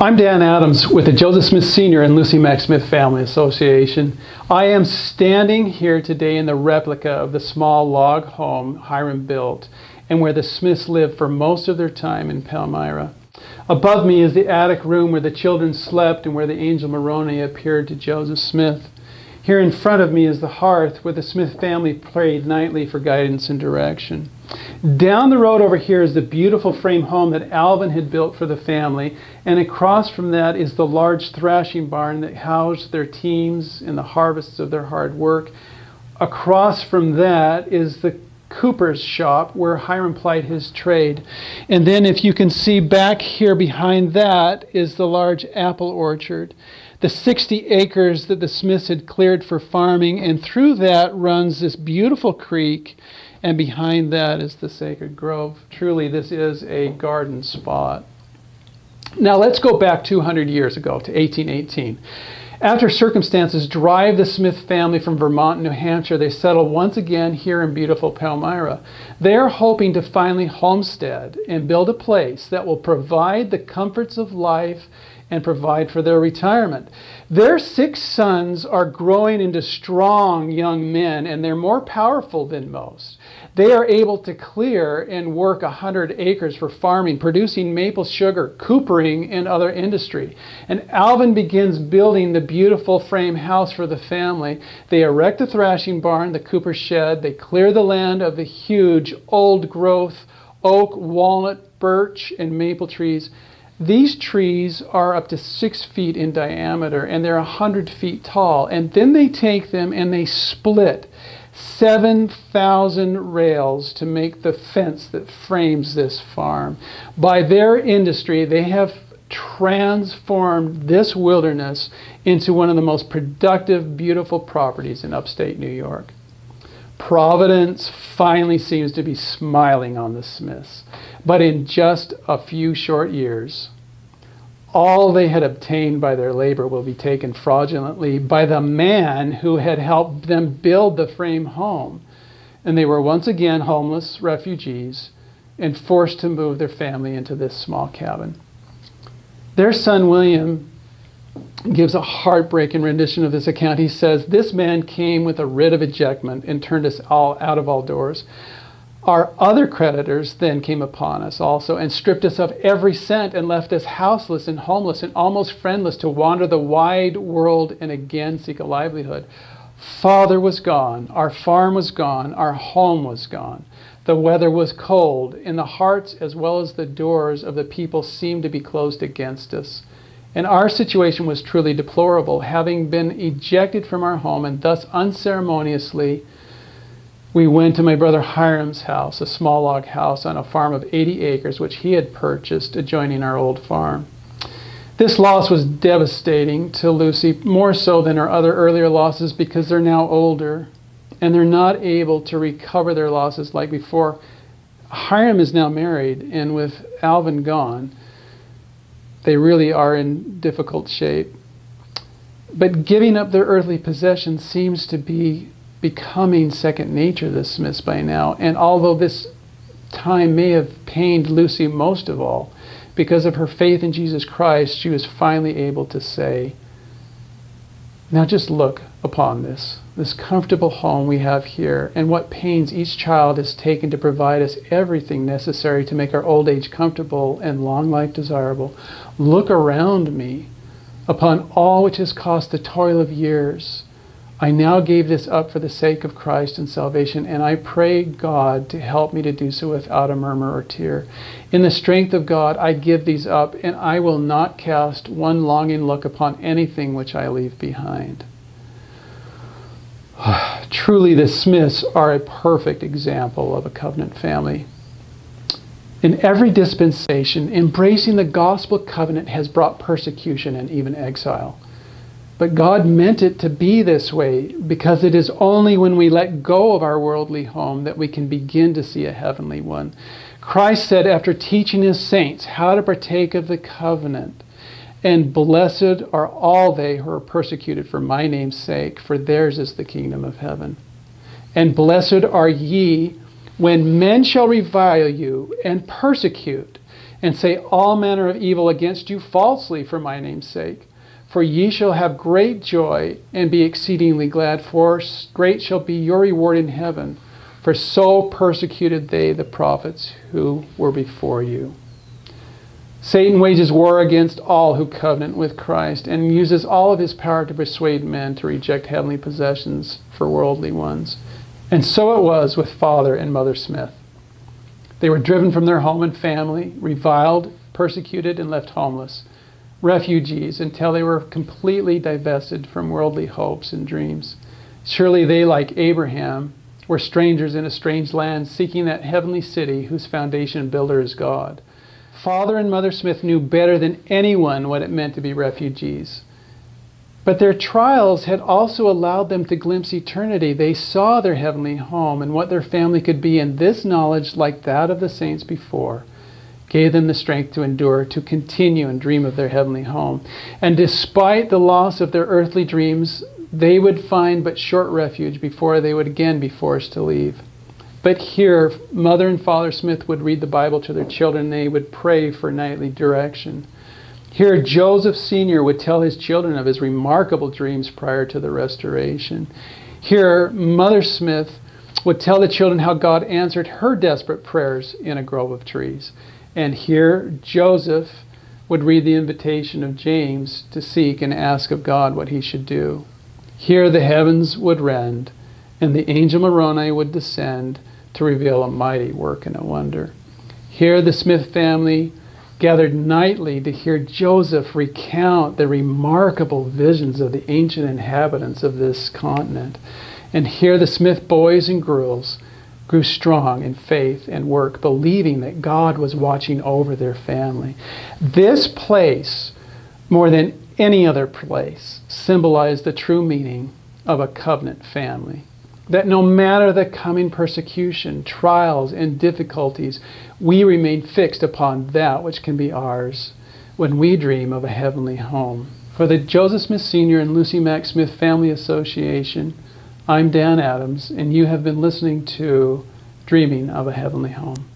I'm Dan Adams with the Joseph Smith Sr. and Lucy Mack Smith Family Association. I am standing here today in the replica of the small log home Hiram built and where the Smiths lived for most of their time in Palmyra. Above me is the attic room where the children slept and where the angel Moroni appeared to Joseph Smith. Here in front of me is the hearth where the Smith family prayed nightly for guidance and direction. Down the road over here is the beautiful frame home that Alvin had built for the family, and across from that is the large thrashing barn that housed their teams in the harvests of their hard work. Across from that is the cooper's shop where Hiram plied his trade. And then if you can see back here behind that is the large apple orchard. The 60 acres that the Smiths had cleared for farming, and through that runs this beautiful creek, and behind that is the sacred grove. Truly, this is a garden spot. Now let's go back 200 years ago to 1818. After circumstances drive the Smith family from Vermont and New Hampshire, they settle once again here in beautiful Palmyra. They are hoping to finally homestead and build a place that will provide the comforts of life and provide for their retirement. Their 6 sons are growing into strong young men, and they're more powerful than most. They are able to clear and work 100 acres for farming, producing maple sugar, coopering, and other industry. And Alvin begins building the beautiful frame house for the family. They erect the thrashing barn, the cooper shed. They clear the land of the huge old growth oak, walnut, birch, and maple trees. These trees are up to 6 feet in diameter, and they're 100 feet tall. And then they take them and they split 7,000 rails to make the fence that frames this farm. By their industry, they have transformed this wilderness into one of the most productive, beautiful properties in upstate New York. Providence finally seems to be smiling on the Smiths. But in just a few short years, all they had obtained by their labor will be taken fraudulently by the man who had helped them build the frame home. And they were once again homeless refugees and forced to move their family into this small cabin. Their son William gives a heartbreaking rendition of this account. He says, "This man came with a writ of ejectment and turned us all out of all doors. Our other creditors then came upon us also and stripped us of every cent and left us houseless and homeless and almost friendless to wander the wide world and again seek a livelihood. Father was gone, our farm was gone, our home was gone. The weather was cold, and the hearts as well as the doors of the people seemed to be closed against us. And our situation was truly deplorable, having been ejected from our home, and thus unceremoniously we went to my brother Hiram's house, a small log house on a farm of 80 acres, which he had purchased adjoining our old farm. This loss was devastating to Lucy, more so than our other earlier losses, because they're now older, and they're not able to recover their losses like before. Hiram is now married, and with Alvin gone, they really are in difficult shape. But giving up their earthly possessions seems to be becoming second nature to the Smiths by now. And although this time may have pained Lucy most of all, because of her faith in Jesus Christ, she was finally able to say, "Now just look upon this comfortable home we have here, and what pains each child has taken to provide us everything necessary to make our old age comfortable and long life desirable. Look around me upon all which has cost the toil of years. I now gave this up for the sake of Christ and salvation, and I pray God to help me to do so without a murmur or tear. In the strength of God, I give these up, and I will not cast one longing look upon anything which I leave behind." Truly, the Smiths are a perfect example of a covenant family. In every dispensation, embracing the gospel covenant has brought persecution and even exile. But God meant it to be this way, because it is only when we let go of our worldly home that we can begin to see a heavenly one. Christ said, after teaching his saints how to partake of the covenant, "And blessed are all they who are persecuted for my name's sake, for theirs is the kingdom of heaven. And blessed are ye when men shall revile you and persecute and say all manner of evil against you falsely for my name's sake. For ye shall have great joy, and be exceedingly glad, for great shall be your reward in heaven. For so persecuted they the prophets who were before you. Satan wages war against all who covenant with Christ, and uses all of his power to persuade men to reject heavenly possessions for worldly ones. And so it was with Father and Mother Smith. They were driven from their home and family, reviled, persecuted, and left homeless, refugees, until they were completely divested from worldly hopes and dreams. Surely they, like Abraham, were strangers in a strange land, seeking that heavenly city whose foundation and builder is God. Father and Mother Smith knew better than anyone what it meant to be refugees. But their trials had also allowed them to glimpse eternity. They saw their heavenly home and what their family could be, and this knowledge, like that of the saints before, gave them the strength to endure, to continue and dream of their heavenly home. And despite the loss of their earthly dreams, they would find but short refuge before they would again be forced to leave. But here, Mother and Father Smith would read the Bible to their children, and they would pray for nightly direction. Here, Joseph Sr. would tell his children of his remarkable dreams prior to the restoration. Here, Mother Smith would tell the children how God answered her desperate prayers in a grove of trees. And here, Joseph would read the invitation of James to seek and ask of God what he should do. Here, the heavens would rend, and the angel Moroni would descend to reveal a mighty work and a wonder. Here, the Smith family gathered nightly to hear Joseph recount the remarkable visions of the ancient inhabitants of this continent. And here, the Smith boys and girls grew strong in faith and work, believing that God was watching over their family. This place, more than any other place, symbolized the true meaning of a covenant family. That no matter the coming persecution, trials, and difficulties, we remain fixed upon that which can be ours when we dream of a heavenly home. For the Joseph Smith Sr. and Lucy Mack Smith Family Association, I'm Dan Adams, and you have been listening to Dreaming of a Heavenly Home.